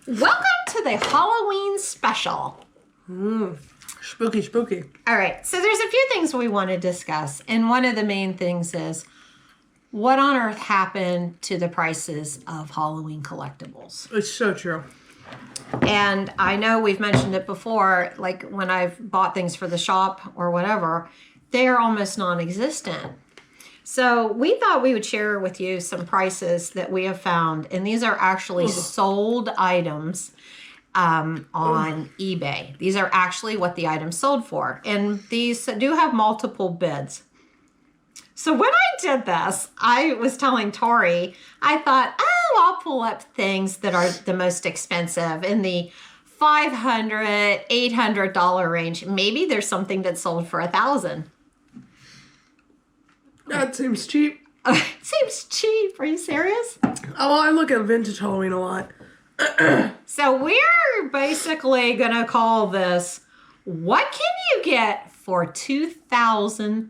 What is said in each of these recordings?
Welcome to the Halloween special. Spooky, spooky. All right, so there's a few things we want to discuss, and one of the main things is what on earth happened to the prices of Halloween collectibles? It's so true. And I know we've mentioned it before, like when I've bought things for the shop or whatever, they are almost non-existent. So we thought we would share with you some prices that we have found, and these are actually sold items on eBay. These are actually what the items sold for, and these do have multiple bids. So when I did this, I was telling Tori, I thought, oh, I'll pull up things that are the most expensive in the $500, $800 range. Maybe there's something that's sold for $1,000. That seems cheap. Seems cheap. Are you serious? Oh, well, I look at vintage Halloween a lot. So we're basically going to call this, what can you get for $2,000?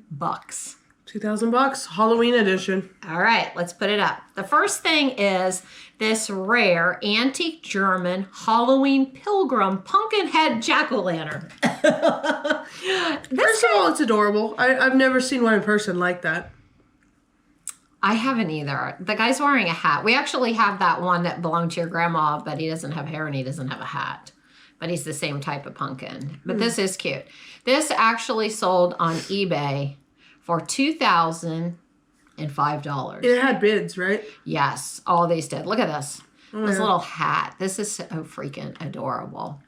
$2,000, Halloween edition. All right, let's put it up. The first thing is this rare antique German Halloween pilgrim pumpkin head jack-o'-lantern. First of all, it's adorable. I've never seen one in person like that. I haven't either. The guy's wearing a hat. We actually have that one that belonged to your grandma, but he doesn't have hair and he doesn't have a hat. But he's the same type of pumpkin. But this is cute. This actually sold on eBay for $2,005. It had bids, right? Yes, all these did. Look at this. This little hat. This is so freaking adorable.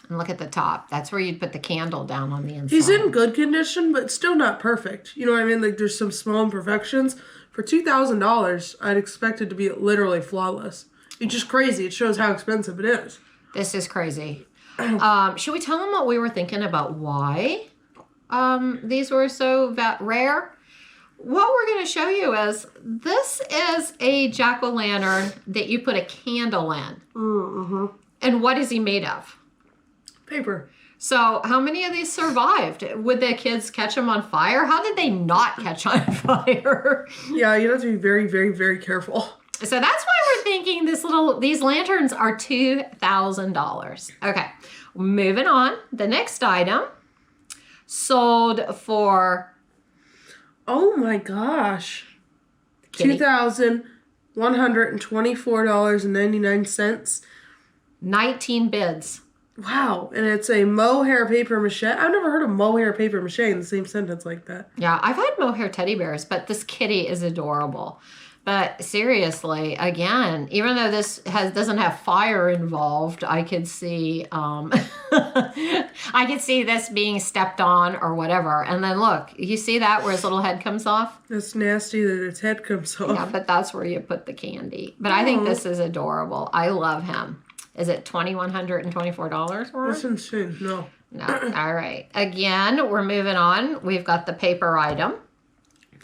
And look at the top. That's where you'd put the candle down on the inside. He's in good condition, but still not perfect. You know what I mean? Like, there's some small imperfections. For $2,000, I'd expect it to be literally flawless. It's just crazy. It shows how expensive it is. This is crazy. Should we tell them what we were thinking about why these were so rare? What we're going to show you is this is a jack-o'-lantern that you put a candle in. Mm-hmm. And what is he made of? Paper. So how many of these survived? Would the kids catch them on fire? How did they not catch on fire? Yeah, you have to be very, very, very careful. So that's why we're thinking these lanterns are $2,000. Okay, moving on. The next item sold for... Oh my gosh. Kitty. $2,124.99. 19 bids. Wow. And it's a mohair paper mache. I've never heard of mohair paper mache in the same sentence like that. Yeah, I've had mohair teddy bears, but this kitty is adorable. But seriously, again, even though this doesn't have fire involved, I could see I could see this being stepped on or whatever. And then look, you see that where his little head comes off? That's nasty that its head comes off. Yeah, but that's where you put the candy. But I think this is adorable. I love him. Is it $2,124 worth? That's insane. No. No. All right. Again, we're moving on. We've got the paper item.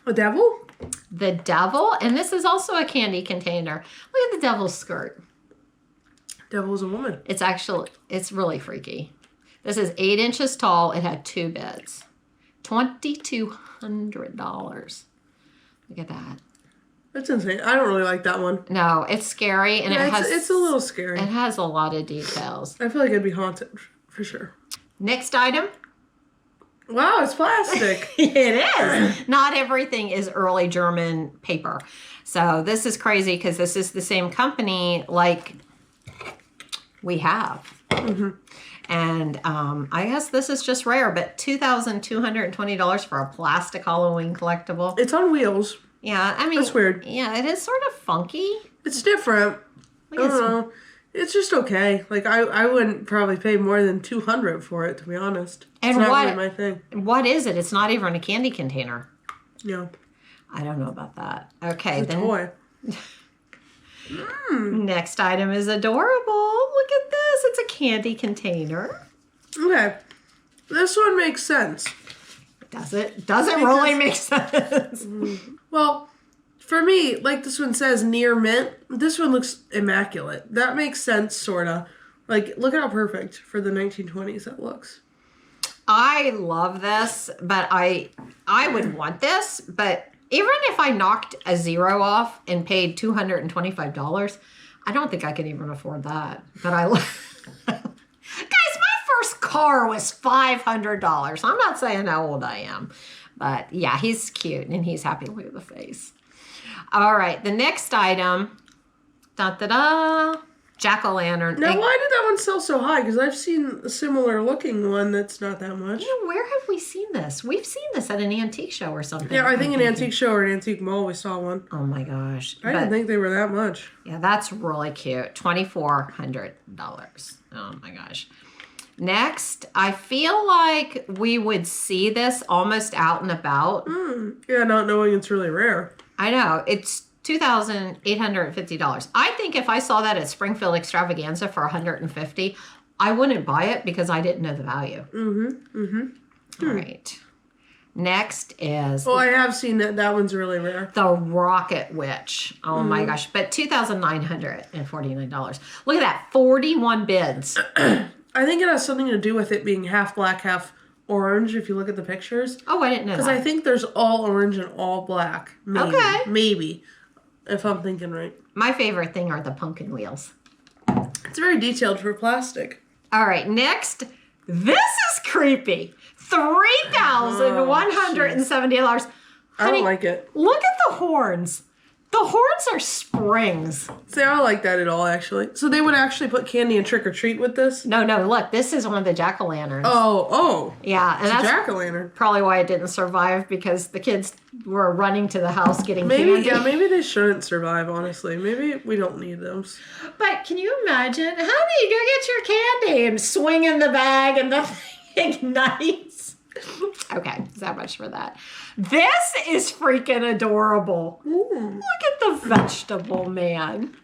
A devil? The devil. And this is also a candy container. Look at the devil's skirt. Devil's a woman. It's really freaky. This is 8 inches tall. It had 2 bids. $2,200. Look at that. That's insane. I don't really like that one. No, it's scary. And it's a little scary. It has a lot of details. I feel like it'd be haunted for sure. Next item. Wow, it's plastic. It is. Not everything is early German paper. So this is crazy because this is the same company like we have. Mm-hmm. And I guess this is just rare, but $2,220 for a plastic Halloween collectible. It's on wheels. Yeah, I mean, that's weird. Yeah, it is sort of funky. It's different. I don't know. It's just okay. Like I wouldn't probably pay more than $200 for it, to be honest. And it's not really my thing. What is it? It's not even a candy container. No. I don't know about that. Okay, it's a toy. Next item is adorable. Look at this. It's a candy container. Okay. This one makes sense. Does it? Does it really make sense? Well, for me, like this one says near mint, this one looks immaculate. That makes sense, sort of. Like, look how perfect for the 1920s that looks. I love this, but I would want this, but even if I knocked a zero off and paid $225, I don't think I can even afford that. But guys, my first car was $500. I'm not saying how old I am. But yeah, he's cute and he's happy. Look at the face. All right, the next item. Da-da-da. Jack-o'-lantern. Now, why did that one sell so high? Because I've seen a similar looking one that's not that much. You know, where have we seen this? We've seen this at an antique show or something. Yeah, I think an antique show or an antique mall we saw one. Oh my gosh. I didn't think they were that much. Yeah, that's really cute. $2,400. Oh my gosh. Next, I feel like we would see this almost out and about. Yeah, not knowing it's really rare. I know. It's $2,850. I think if I saw that at Springfield Extravaganza for $150, I wouldn't buy it because I didn't know the value. All right. Next is Well, I have seen that. That one's really rare. the Rocket Witch. Oh my gosh. But $2,949. Look at that. 41 bids. I think it has something to do with it being half black, half orange, if you look at the pictures. Oh, I didn't know Because that. I think there's all orange and all black. Maybe. Okay. Maybe. If I'm thinking right. My favorite thing are the pumpkin wheels. It's very detailed for plastic. All right, next. This is creepy. $3,170. I don't like it. Look at the horns. The horns are springs. See, I don't like that at all, actually. So they would actually put candy in Trick or Treat with this? No, look, this is one of the jack-o'-lanterns. Oh. Yeah, and It's a that's jack-o'-lantern. probably why it didn't survive, because the kids were running to the house getting Maybe, candy. maybe they shouldn't survive, honestly. Maybe we don't need those. But can you imagine? How do you go get your candy and swing in the bag and the thing ignites? Okay, so much for that. This is freaking adorable. Look at the vegetable man.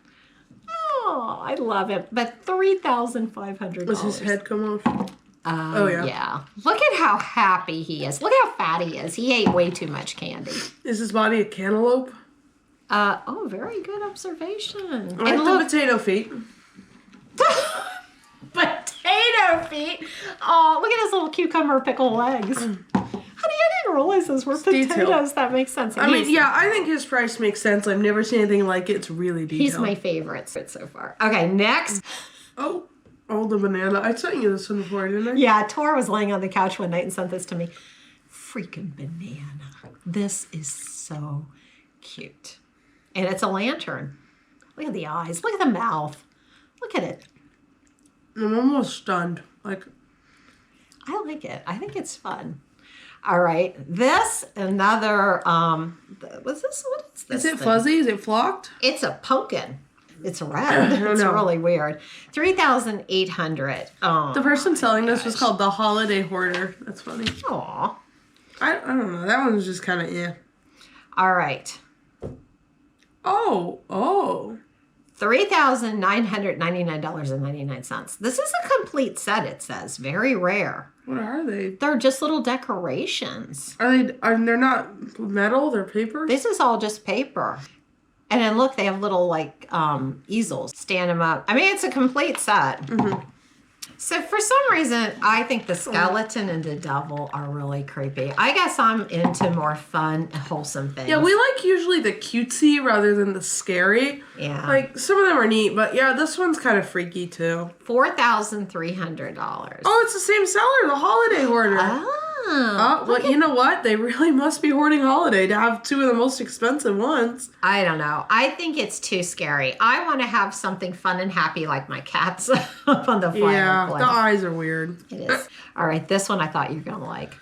Oh, I love it. But $3,500. Does his head come off? Oh, yeah. Look at how happy he is. Look how fat he is. He ate way too much candy. Is his body a cantaloupe? Oh, very good observation. I And like look, the potato feet. potato feet. Oh, look at his little cucumber pickle legs. Honey, I didn't realize those were potatoes. detailed. That makes sense. I mean, yeah, I think his price makes sense. I've never seen anything like it. It's really detailed. He's my favorite so far. Okay, next. Oh, the banana. I sent you this one before, didn't I? Yeah, Tor was laying on the couch one night and sent this to me. Freaking banana. This is so cute. And it's a lantern. Look at the eyes. Look at the mouth. Look at it. I'm almost stunned. Like, I like it. I think it's fun. All right. This, another, what's this? What is this? is it thing? fuzzy? Is it flocked? It's a pumpkin. It's red. It's know. really weird. $3,800. Oh, The person selling this was called the Holiday Hoarder. That's funny. aw. I don't know. That one's just kind of All right. Oh. $3,999.99. This is a complete set, it says. Very rare. What are they? They're just little decorations. They're not metal, they're paper? This is all just paper. And then look, they have little like easels. Stand them up. I mean, it's a complete set. So for some reason, I think the skeleton and the devil are really creepy. I guess I'm into more fun, wholesome things. Yeah, we like usually the cutesy rather than the scary. Yeah. Like, some of them are neat, but yeah, this one's kind of freaky too. $4,300. Oh, it's the same seller, the Holiday Hoarder. Oh, Well, you know what? They really must be hoarding Holiday to have two of the most expensive ones. I don't know. I think it's too scary. I want to have something fun and happy like my cats up on the fireplace. Yeah, the eyes are weird. It is. All right, this one I thought you were going to like.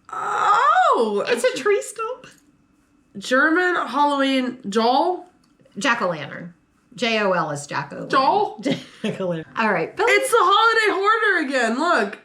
Oh! It's a tree stump. German Halloween Joel? Jack-o'-lantern. J-O-L is Jack-o'-lantern. Joel? Jack-o'-lantern. All right. Billy. It's the Holiday Hoarder again, look.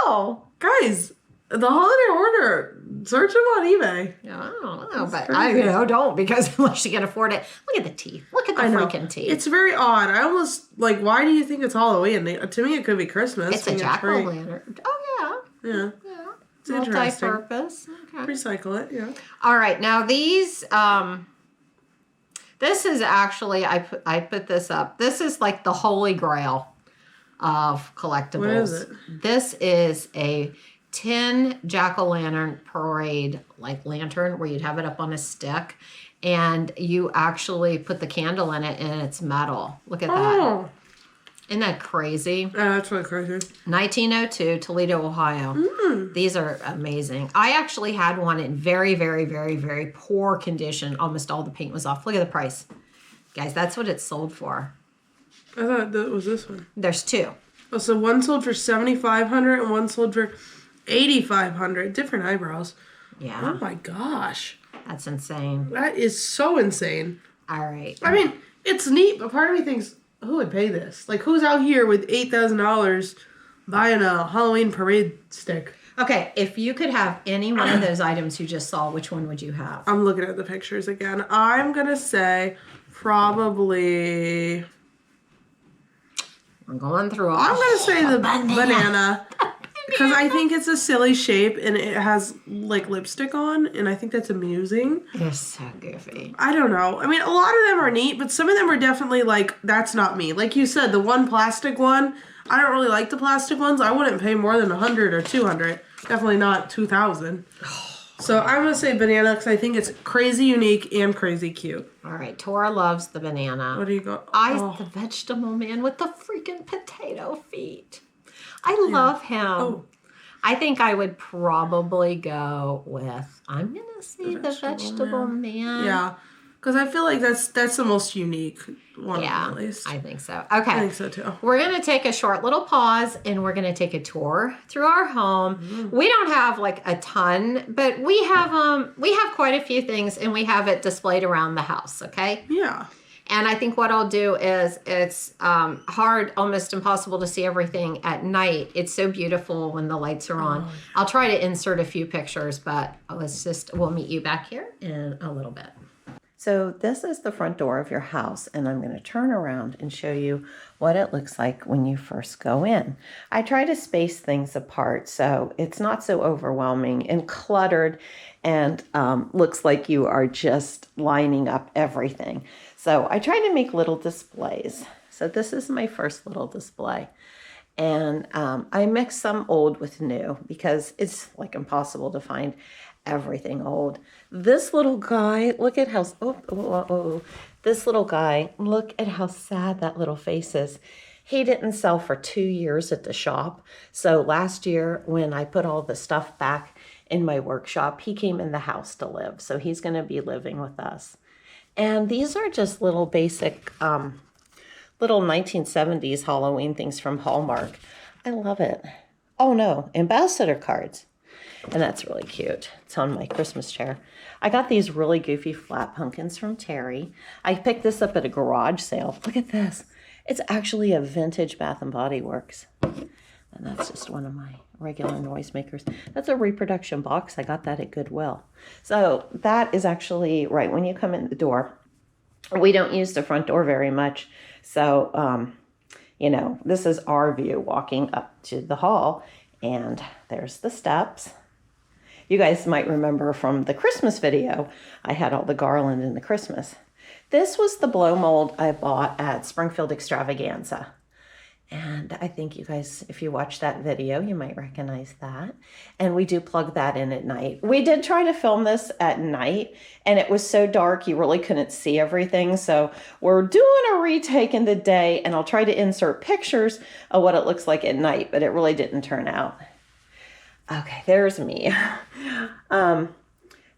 Oh! Guys, the Holiday Hoarder. Search him on eBay. Yeah, I don't know, but crazy. don't, because unless you can afford it. Look at the teeth. Look at the freaking teeth. It's very odd. I almost, why do you think it's Halloween? To me, it could be Christmas. It's a being a tree. jack-o'-lantern. Oh, Yeah. yeah. It's interesting. Multi-purpose. Okay. Recycle it, yeah. All right, now these, this is actually, I put this up. This is like the holy grail of collectibles. What is it? This is a tin jack-o'-lantern parade, like lantern, where you'd have it up on a stick. And you actually put the candle in it, and it's metal. Look at that. Oh, Isn't that crazy? yeah, that's really crazy. 1902, Toledo, Ohio. These are amazing. I actually had one in very, very, very, very poor condition. Almost all the paint was off. Look at the price. Guys, that's what it's sold for. I thought that was this one. There's two. Oh, so one sold for $7,500 and one sold for $8,500. Different eyebrows. Yeah. Oh my gosh. That's insane. That is so insane. All right. I mean, it's neat, but part of me thinks, who would pay this? Like, who's out here with $8,000 buying a Halloween parade stick? Okay, if you could have any one of those items you just saw, which one would you have? I'm looking at the pictures again. I'm going to say probably... I'm going through all. I'm going to say the banana. Because I think it's a silly shape and it has like lipstick on, and I think that's amusing. You're so goofy. I don't know. I mean, a lot of them are neat, but some of them are definitely like, that's not me. Like you said, the one plastic one, I don't really like the plastic ones. I wouldn't pay more than $100 or $200. Definitely not $2,000. So I'm going to say banana because I think it's crazy unique and crazy cute. All right, Tora loves the banana. What do you got? The vegetable man with the freaking potato feet. I love him. Oh. I think I would probably go with, I'm going to say the vegetable man. Yeah. Because I feel like that's the most unique one, Yeah, at least. I think so. I Okay. think so too. We're going to take a short little pause and we're going to take a tour through our home. We don't have like a ton, but we have quite a few things and we have it displayed around the house, okay? Yeah. And I think what I'll do is it's hard, almost impossible to see everything at night. It's so beautiful when the lights are on. I'll try to insert a few pictures, but we'll meet you back here in a little bit. So this is the front door of your house, and I'm going to turn around and show you what it looks like when you first go in. I try to space things apart so it's not so overwhelming and cluttered and looks like you are just lining up everything. So I try to make little displays. So this is my first little display. And I mix some old with new because it's like impossible to find everything old. This little guy, look at how, this little guy, look at how sad that little face is. He didn't sell for 2 years at the shop. So last year when I put all the stuff back in my workshop, he came in the house to live. So he's going to be living with us. And these are just little basic, little 1970s Halloween things from Hallmark. I love it. Oh no, ambassador cards. And that's really cute. It's on my Christmas chair. I got these really goofy flat pumpkins from Terry. I picked this up at a garage sale. Look at this. It's actually a vintage Bath & Body Works. And that's just one of my regular noisemakers. That's a reproduction box. I got that at Goodwill. So that is actually right when you come in the door. We don't use the front door very much. So, this is our view walking up to the hall. And there's the steps. You guys might remember from the Christmas video, I had all the garland in the Christmas. This was the blow mold I bought at Springfield Extravaganza. And I think you guys, if you watch that video, you might recognize that. And we do plug that in at night. We did try to film this at night, and it was so dark you really couldn't see everything. So we're doing a retake in the day, and I'll try to insert pictures of what it looks like at night, but it really didn't turn out. Okay, there's me.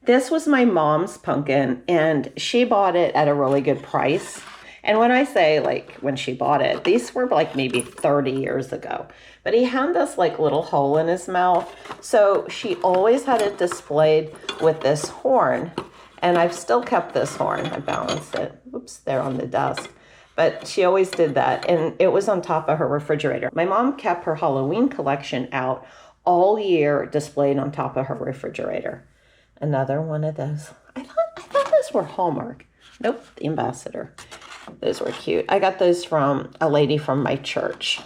This was my mom's pumpkin, and she bought it at a really good price. And when I say, like, when she bought it, these were like maybe 30 years ago. But he had this like little hole in his mouth. So she always had it displayed with this horn. And I've still kept this horn. I balanced it. Oops, there on the desk. But she always did that. And it was on top of her refrigerator. My mom kept her Halloween collection out all year, displayed on top of her refrigerator. Another one of those. I thought those were Hallmark. Nope, the Ambassador. Those were cute. I got those from a lady from my church.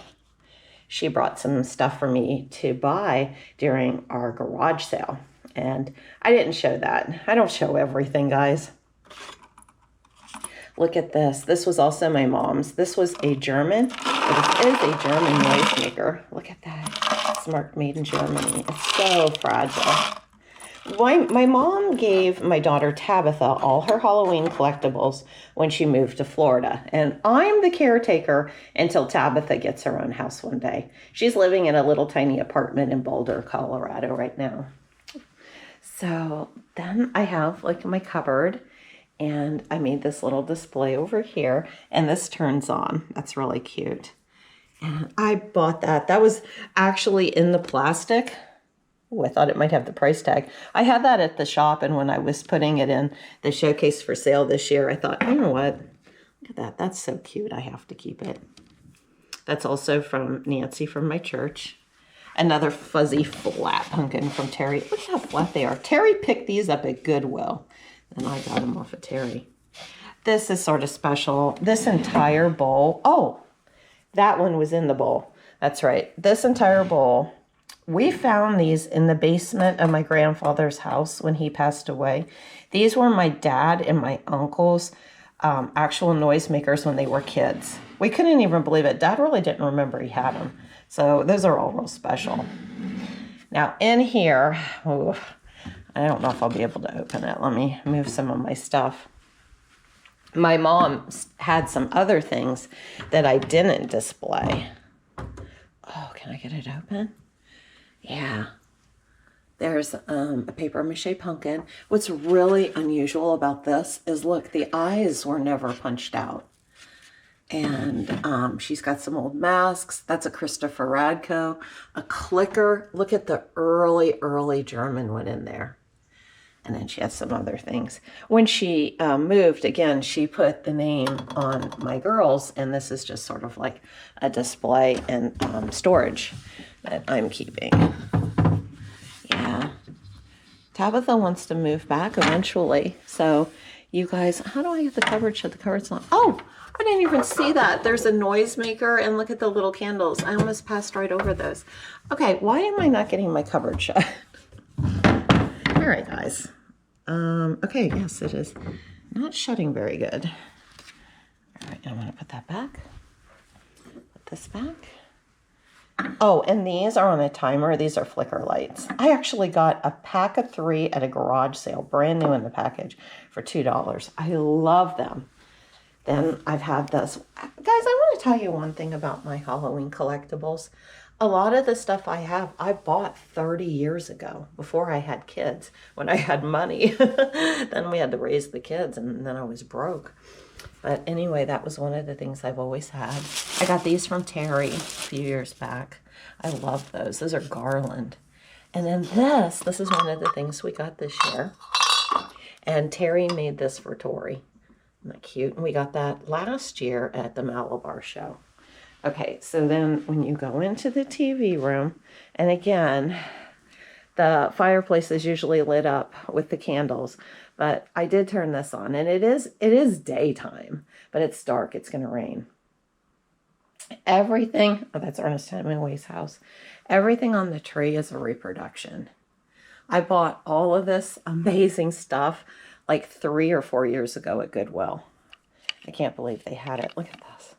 She brought some stuff for me to buy during our garage sale. And I didn't show that. I don't show everything, guys. Look at this. This was also my mom's. This was a German. It is a German noisemaker. Look at that. It's marked made in Germany. It's so fragile. My mom gave my daughter Tabitha all her Halloween collectibles when she moved to Florida. And I'm the caretaker until Tabitha gets her own house one day. She's living in a little tiny apartment in Boulder, Colorado right now. So then I have like my cupboard, and I made this little display over here, and this turns on. That's really cute. And I bought that. That was actually in the plastic. Oh, I thought it might have the price tag. I had that at the shop, and when I was putting it in the showcase for sale this year, I thought, you know what? Look at that. That's so cute. I have to keep it. That's also from Nancy from my church. Another fuzzy flat pumpkin from Terry. Look how flat they are. Terry picked these up at Goodwill, and I got them off of Terry. This is sort of special. This entire bowl. Oh, that one was in the bowl. That's right. This entire bowl. We found these in the basement of my grandfather's house when he passed away. These were my dad and my uncle's actual noisemakers when they were kids. We couldn't even believe it. Dad really didn't remember he had them. So those are all real special. Now in here, ooh, I don't know if I'll be able to open it. Let me move some of my stuff. My mom had some other things that I didn't display. Oh, can I get it open? Yeah, there's a paper mache pumpkin. What's really unusual about this is, look, the eyes were never punched out. And she's got some old masks. That's a Christopher Radko. A clicker. Look at the early German one in there. And then she has some other things. When she moved, again, she put the name on my girls. And this is just sort of like a display and storage that I'm keeping. Yeah. Tabitha wants to move back eventually. So you guys, how do I get the cupboard shut? The cupboard's not. Oh, I didn't even see that. There's a noisemaker, and look at the little candles. I almost passed right over those. Okay, why am I not getting my cupboard shut? All right, guys. Okay, yes, it is not shutting very good. All right, I'm going to put that back. Put this back. Oh, and these are on a timer. These are flicker lights. I actually got a pack of 3 at a garage sale, brand new in the package, for $2. I love them. Then I've had this. Guys, I want to tell you one thing about my Halloween collectibles. A lot of the stuff I have, I bought 30 years ago, before I had kids, when I had money. Then we had to raise the kids, and then I was broke. But anyway, that was one of the things I've always had. I got these from Terry a few years back. I love those. Those are garland. And then this is one of the things we got this year. And Terry made this for Tori. Isn't that cute? And we got that last year at the Malabar show. Okay, so then when you go into the TV room, and again, the fireplace is usually lit up with the candles, but I did turn this on, and it is daytime, but it's dark. It's going to rain. Everything, oh, that's Ernest Hemingway's house. Everything on the tree is a reproduction. I bought all of this amazing stuff like 3 or 4 years ago at Goodwill. I can't believe they had it. Look at this.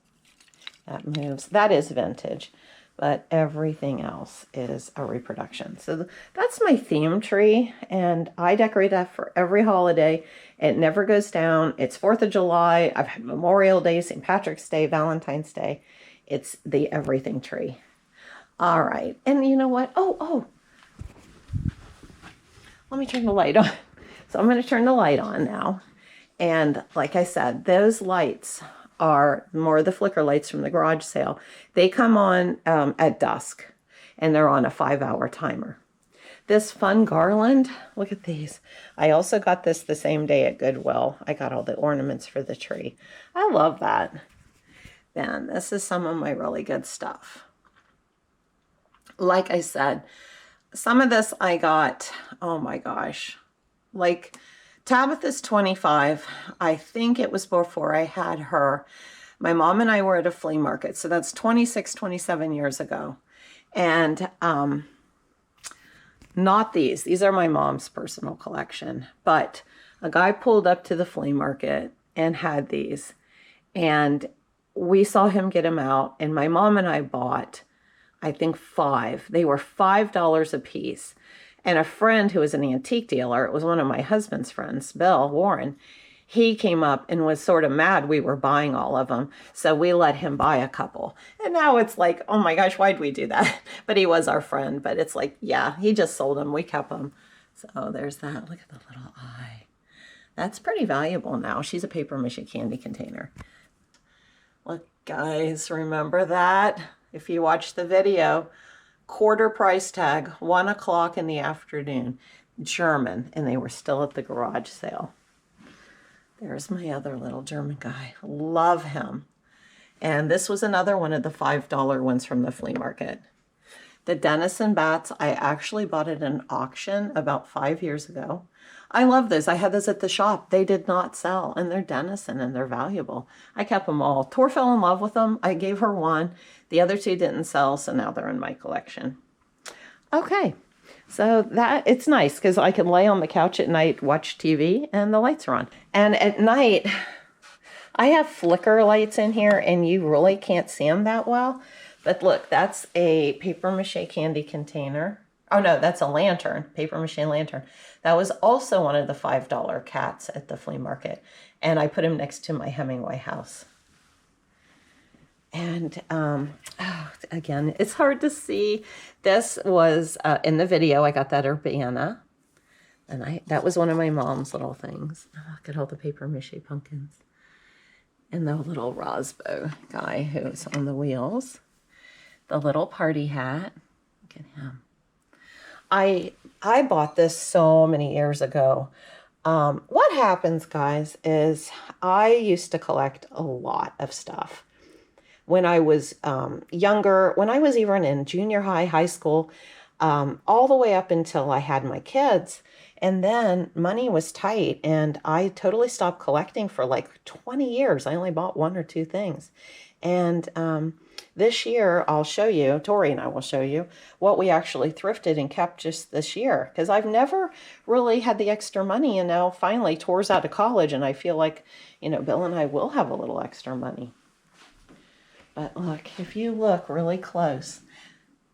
That moves. That is vintage, but everything else is a reproduction. So that's my theme tree, and I decorate that for every holiday. It never goes down. It's 4th of July. I've had Memorial Day, St. Patrick's Day, Valentine's Day. It's the everything tree. All right. And you know what? Oh. Let me turn the light on. So I'm going to turn the light on now. And like I said, those lights are more the flicker lights from the garage sale. They come on at dusk, and they're on a 5-hour timer. This fun garland, look at these. I also got this the same day at Goodwill. I got all the ornaments for the tree. I love that. Then this is some of my really good stuff. Like I said, some of this I got, oh my gosh, like Tabitha's 25. I think it was before I had her. My mom and I were at a flea market, so that's 26, 27 years ago. And not these. These are my mom's personal collection. But a guy pulled up to the flea market, and had these. And we saw him get them out, and my mom and I bought, I think, 5. They were $5 a piece. And a friend who was an antique dealer, it was one of my husband's friends, Bill Warren, he came up and was sort of mad we were buying all of them. So we let him buy a couple. And now it's like, oh my gosh, why'd we do that? But he was our friend. But it's like, yeah, he just sold them. We kept them. So there's that. Look at the little eye. That's pretty valuable now. She's a paper mache candy container. Look, guys, remember that? If you watch the video, quarter price tag, 1 o'clock in the afternoon, German, and they were still at the garage sale. There's my other little German guy. Love him. And this was another one of the $5 ones from the flea market. The Denison bats, I actually bought at an auction about 5 years ago. I love those. I had those at the shop. They did not sell, and they're Denison, and they're valuable. I kept them all. Tor fell in love with them. I gave her one. The other 2 didn't sell, so now they're in my collection. Okay, so that it's nice because I can lay on the couch at night, watch TV, and the lights are on. And at night, I have flicker lights in here, and you really can't see them that well. But look, that's a paper mache candy container. Oh no, that's a lantern, paper mache lantern. That was also one of the $5 cats at the flea market. And I put him next to my Hemingway house. And again, it's hard to see. This was in the video, I got that Urbana. And that was one of my mom's little things. Oh, look at all the paper mache pumpkins. And the little Rosbo guy who's on the wheels. The little party hat. Look at him. I bought this so many years ago. What happens, guys, is I used to collect a lot of stuff. When I was younger, when I was even in junior high, high school, all the way up until I had my kids. And then money was tight, and I totally stopped collecting for like 20 years. I only bought 1 or 2 things. And this year, I'll show you, Tori and I will show you, what we actually thrifted and kept just this year. Because I've never really had the extra money, and now finally Tori's out of college, and I feel like, you know, Bill and I will have a little extra money. But look, if you look really close,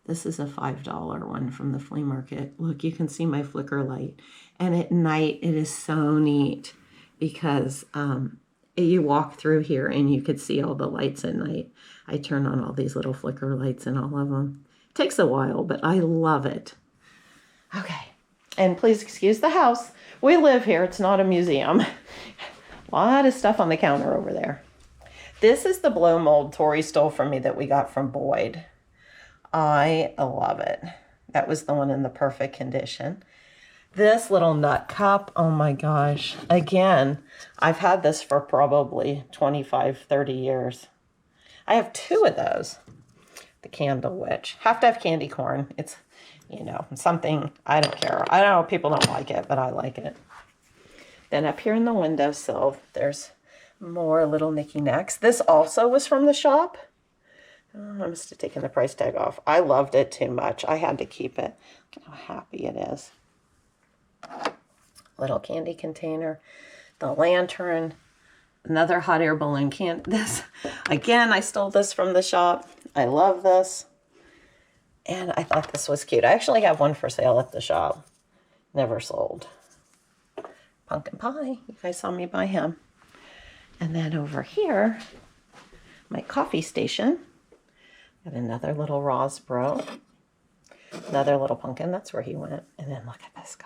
this is a $5 one from the flea market. Look, you can see my flicker light. And at night, it is so neat because you walk through here and you could see all the lights at night. I turn on all these little flicker lights and all of them. It takes a while, but I love it. Okay. And please excuse the house. We live here. It's not a museum. A lot of stuff on the counter over there. This is the blow mold Tori stole from me that we got from Boyd. I love it. That was the one in the perfect condition. This little nut cup, oh my gosh. Again, I've had this for probably 25, 30 years. I have 2 of those. The Candle Witch. Have to have candy corn. It's, you know, something, I don't care. I know people don't like it, but I like it. Then up here in the windowsill, there's more little knickknacks. This also was from the shop. Oh, I must have taken the price tag off. I loved it too much. I had to keep it. Look how happy it is. Little candy container. The lantern. Another hot air balloon can. This, again, I stole this from the shop. I love this. And I thought this was cute. I actually have one for sale at the shop. Never sold. Pumpkin pie. You guys saw me buy him. And then over here, my coffee station. Got another little Rosbro. Another little pumpkin. That's where he went. And then look at this guy.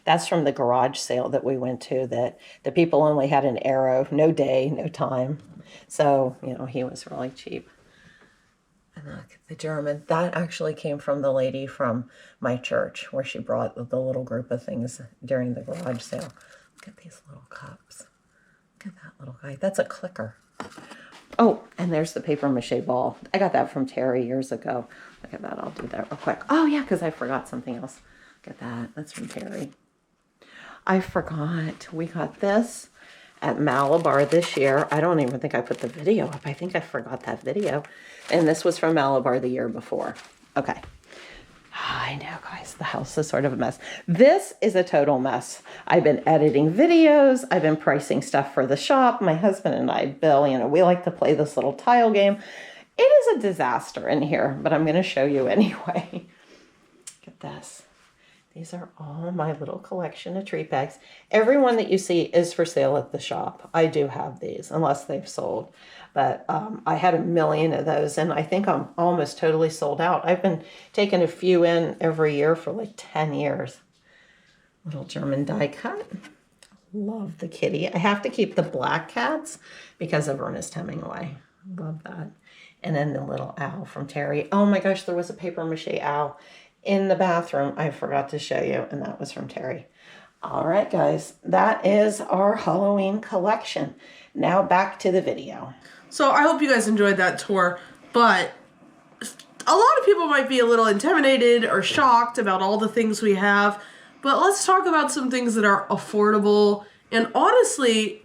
That's from the garage sale that we went to, that the people only had an arrow, no day, no time. So, you know, he was really cheap. And look at the German. That actually came from the lady from my church, where she brought the little group of things during the garage sale. Look at these little cups. Look at that little guy. That's a clicker. Oh, and there's the paper mache ball. I got that from Terry years ago. Look at that. I'll do that real quick. Oh, yeah, because I forgot something else. Look at that. That's from Terry. I forgot. We got this at Malabar this year. I don't even think I put the video up. I think I forgot that video. And this was from Malabar the year before. Okay. I I know, guys, the house is sort of a mess. This is a total mess. I've been editing videos. I've been pricing stuff for the shop. My husband and I, Bill, we like to play this little tile game. It is a disaster in here, but I'm going to show you anyway. Look at this. These are all my little collection of treat bags. Every one that you see is for sale at the shop. I do have these, unless they've sold. But I had 1 million of those, and I think I'm almost totally sold out. I've been taking a few in every year for like 10 years. Little German die cut. Love the kitty. I have to keep the black cats because of Ernest Hemingway. Love that. And then the little owl from Terry. Oh my gosh, there was a paper mache owl in the bathroom I forgot to show you, and that was from Terry. All right, guys, that is our Halloween collection. Now back to the video. So I hope you guys enjoyed that tour, but a lot of people might be a little intimidated or shocked about all the things we have, but let's talk about some things that are affordable and honestly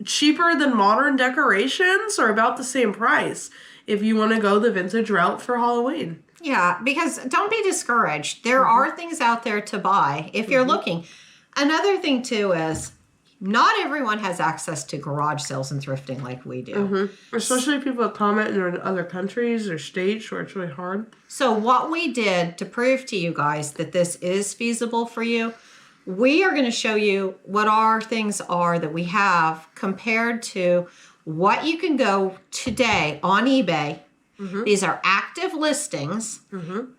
cheaper than modern decorations or about the same price if you want to go the vintage route for Halloween. Yeah, because don't be discouraged. There are things out there to buy if you're looking. Another thing too is not everyone has access to garage sales and thrifting like we do. Especially people that comment in other countries or states where it's really hard. So what we did to prove to you guys that this is feasible for you, we are going to show you what our things are that we have compared to what you can go today on eBay. These are active listings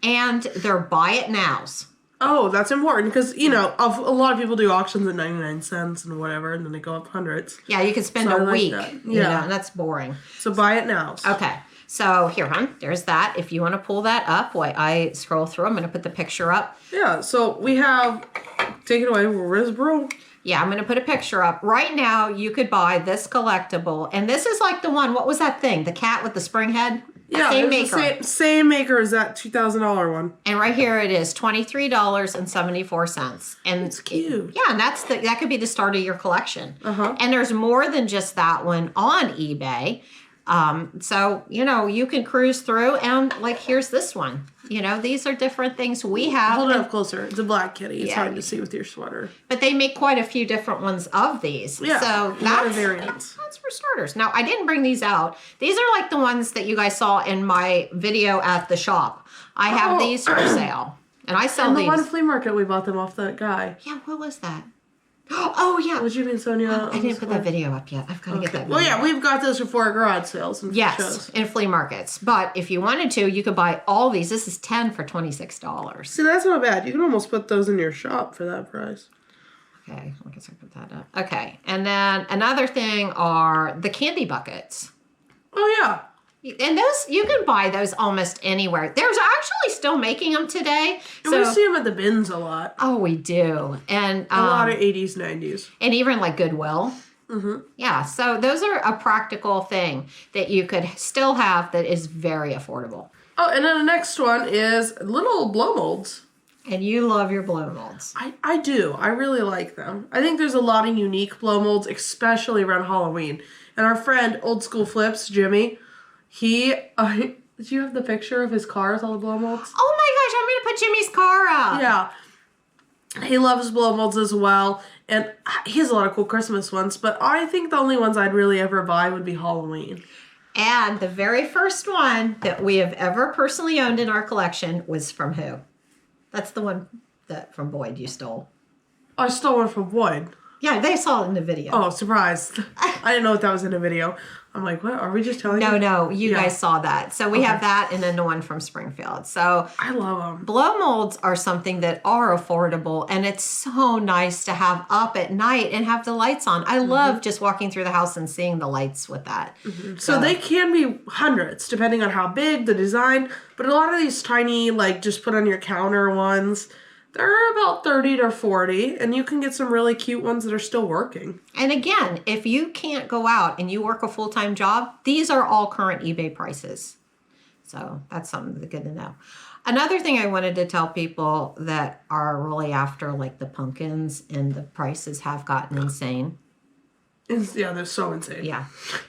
and they're buy it nows. Oh, that's important because, a lot of people do auctions at 99 cents and whatever, and then they go up hundreds. Yeah, you could spend So I a like week, that. and that's boring. So buy it now. Okay, so here, hon, there's that. If you want to pull that up, while I scroll through, I'm going to put the picture up. Yeah, so we have, take it away, Risbro. Yeah, I'm going to put a picture up. Right now, you could buy this collectible, and this is like the one, what was that thing? The cat with the spring head? Yeah, Same it's maker. the same maker as that $2,000 one. And right here it is, $23.74. And It's cute. Yeah, and that could be the start of your collection. And there's more than just that one on eBay. So, you can cruise through and like, here's this one. These are different things we have. Hold it up closer. It's a black kitty. It's Yeah. hard to see with your sweater. But they make quite a few different ones of these. Yeah, So a lot of that's variants. That's for starters. Now, I didn't bring these out. These are like the ones that you guys saw in my video at the shop. I have Oh. these for sale. And I sell On the these. one flea market, we bought them off that guy. Yeah, what was that? Oh, yeah. What you mean, Sonia? I didn't put that video up yet. I've got to get that video. Well, yeah, we've got those before garage sales and Yes, shows. in flea markets. But if you wanted to, you could buy all these. This is 10 for $26. See, that's not bad. You can almost put those in your shop for that price. Okay, I guess I put that up. Okay, and then another thing are the candy buckets. Oh, yeah. And those, you can buy those almost anywhere. There's actually still making them today. And we see them at the bins a lot. Oh, we do. And A lot of 80s, 90s. and even like Goodwill. Yeah, so those are a practical thing that you could still have that is very affordable. Oh, and then the next one is little blow molds. And you love your blow molds. I do. I really like them. I think there's a lot of unique blow molds, especially around Halloween. And our friend, Old School Flips, Jimmy, he... did you have the picture of his car with all the blow molds? Oh my gosh, I'm going to put Jimmy's car up. Yeah. He loves blow molds as well. And he has a lot of cool Christmas ones. But I think the only ones I'd really ever buy would be Halloween. And the very first one that we have ever personally owned in our collection was from who? That's the one that from Boyd you stole. I stole one from Boyd. Yeah, they saw it in the video. Oh, surprise. I didn't know what that was in a video. I'm like, what? Are we just telling you? No, you Yeah. guys saw that. So we have that and then the one from Springfield. So I love them. blow molds are something that are affordable and it's so nice to have up at night and have the lights on. I love just walking through the house and seeing the lights with that. So they can be hundreds, depending on how big, the design. But a lot of these tiny, like, just put on your counter ones, they're about 30 to 40. And you can get some really cute ones that are still working. And again, if you can't go out and you work a full-time job, these are all current eBay prices. So that's something good to know. Another thing I wanted to tell people that are really after like the pumpkins and the prices have gotten insane. Yeah, they're so insane. Yeah.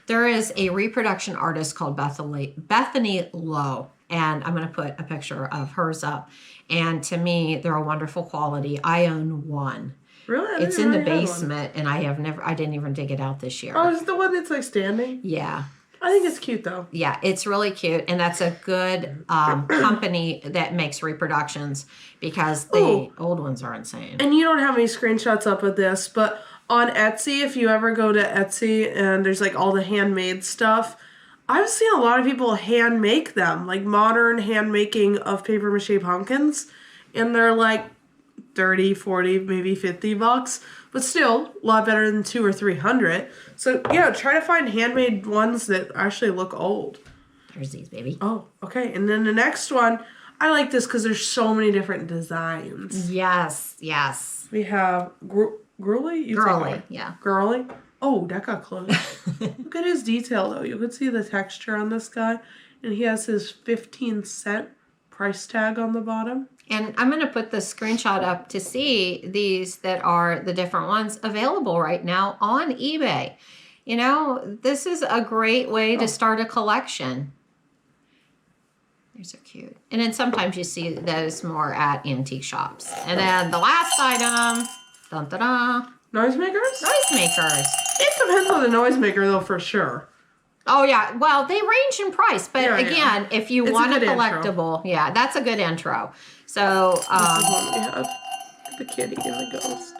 There is a reproduction artist called Bethany Lowe. And I'm going to put a picture of hers up. And to me, they're a wonderful quality. I own one. Really? I It's didn't in the know you had one. basement, and I didn't even dig it out this year. Oh, is it the one that's like standing? Yeah. I think it's cute though. Yeah, it's really cute, and that's a good company that makes reproductions because the Ooh. old ones are insane. And you don't have any screenshots up of this, but on Etsy, if you ever go to Etsy and there's like all the handmade stuff, I've seen a lot of people hand make them, like modern hand making of paper mache pumpkins, and they're like 30, 40, maybe $50, but still a lot better than 200 or 300. So yeah, try to find handmade ones that actually look old. Here's these, baby. Oh, okay. And then the next one, I like this because there's so many different designs. Yes, yes. We have Girly? You take Girly, one. yeah. Girly? Oh, that got close. Look at his detail though. You could see the texture on this guy. And he has his 15-cent price tag on the bottom. And I'm going to put the screenshot up to see these that are the different ones available right now on eBay. You know, this is a great way to start a collection. These are cute. And then sometimes you see those more at antique shops. And then the last item, dun, dun, dun, Noisemakers? noisemakers. It depends on the noisemaker though, for sure. Oh, yeah. Well, they range in price. But Yeah, again, if you It's a want a good intro. collectible, yeah, that's a good intro. So, This is one we have. The kitty and the ghost.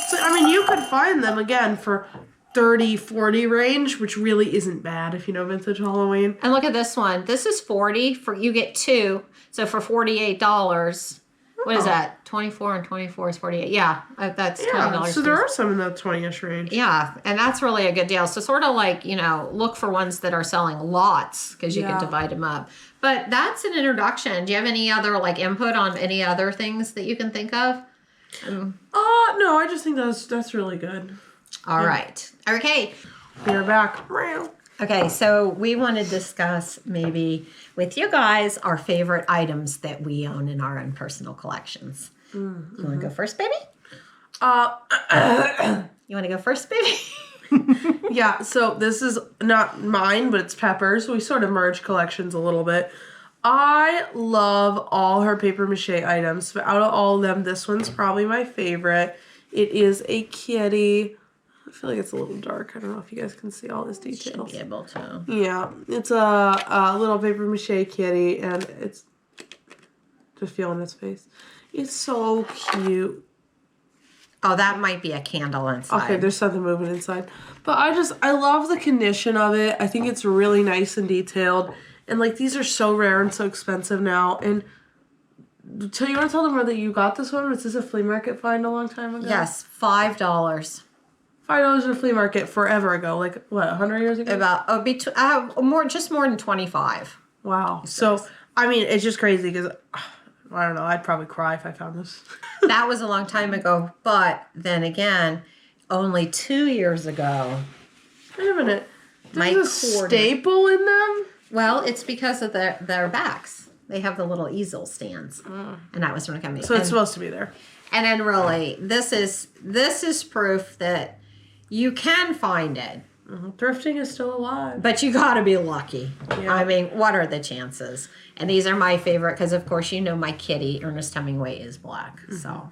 So, I mean, you could find them again for 30, 40 range, which really isn't bad if you know vintage Halloween. and look at this one. This is 40 for you get two. So for $48, what is Oh. that? 24 and 24 is 48. Yeah, that's $20. Yeah, so there are some in the 20-ish range. Yeah, and that's really a good deal. So sort of like, you know, look for ones that are selling lots because you Yeah. can divide them up. But that's an introduction. Do you have any other like input on any other things that you can think of? No, I just think that's really good. All right. Okay. We're back. Meow. Okay, so we want to discuss maybe with you guys our favorite items that we own in our own personal collections. You want to go first, baby? You want to go first, baby? Yeah, so this is not mine, but it's Pepper's. We sort of merge collections a little bit. I love all her paper mache items, but out of all of them, this one's probably my favorite. It is a kitty. I feel like it's a little dark. I don't know if you guys can see all this Should details. be able to. Yeah, it's a little paper mache kitty, and it's just feeling its face. It's so cute. Oh, that might be a candle inside. Okay, there's something moving inside. But I love the condition of it. I think it's really nice and detailed. And like these are so rare and so expensive now. And you want to tell them whether you got this one? Was this a flea market find a long time ago? Yes, $5. $5 in a flea market forever ago. Like what, 100 years ago? About more than 25. Wow. So I mean, it's just crazy because I don't know. I'd probably cry if I found this. That was a long time ago, but then again, only 2 years ago. Wait a minute. My There's a cord- staple in them? Well, it's because of their backs. They have the little easel stands, and that was from the company. So it's supposed to be there. And then really, this is proof that you can find it, Thrifting is still alive. but you got to be lucky. Yeah. I mean, what are the chances? And these are my favorite because, of course, you know my kitty, Ernest Hemingway, is black. So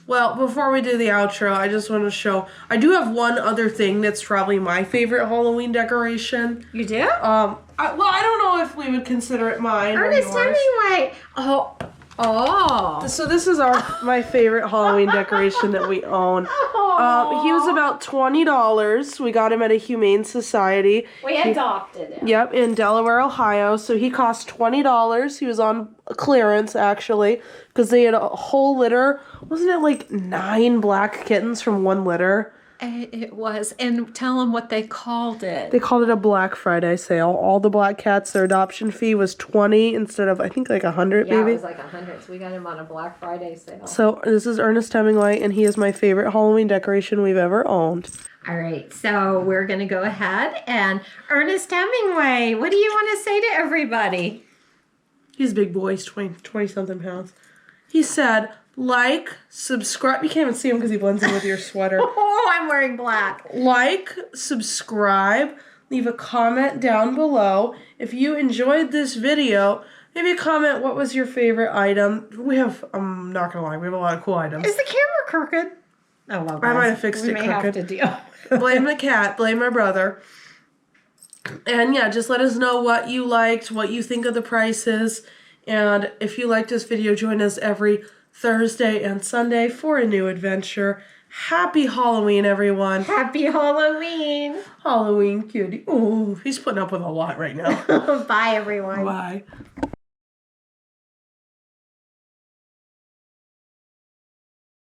Well, before we do the outro, I just want to show. I do have one other thing that's probably my favorite Halloween decoration. you do? I don't know if we would consider it mine Ernest or yours. Hemingway. Oh. So this is my favorite Halloween decoration that we own. He was about $20. We got him at a Humane Society. We adopted him. Yep, in Delaware, Ohio. So he cost $20. He was on clearance, actually, because they had a whole litter. Wasn't it like 9 black kittens from one litter? It was. And tell them what they called it. They called it a Black Friday sale. All the black cats, their adoption fee was $20 instead of, I think, like $100 Yeah, maybe. it was like 100. So we got him on a Black Friday sale. So this is Ernest Hemingway, and he is my favorite Halloween decoration we've ever owned. All right, so we're going to go ahead and Ernest Hemingway, what do you want to say to everybody? He's a big boy. He's 20-something pounds. He said, like, subscribe. You can't even see him because he blends in with your sweater. Oh, I'm wearing black. Like, subscribe, leave a comment down below. If you enjoyed this video, Maybe comment what was your favorite item. We have, I'm not gonna lie, we have a lot of cool items. Is the camera crooked? Oh well, I might guys, have fixed we it may crooked. have to deal. Blame the cat, blame my brother. And yeah, just let us know what you liked, what you think of the prices. And if you liked this video, join us every Thursday and Sunday for a new adventure. Happy Halloween, everyone. Happy Halloween. Halloween cutie. Ooh, he's putting up with a lot right now. Bye, everyone. Bye.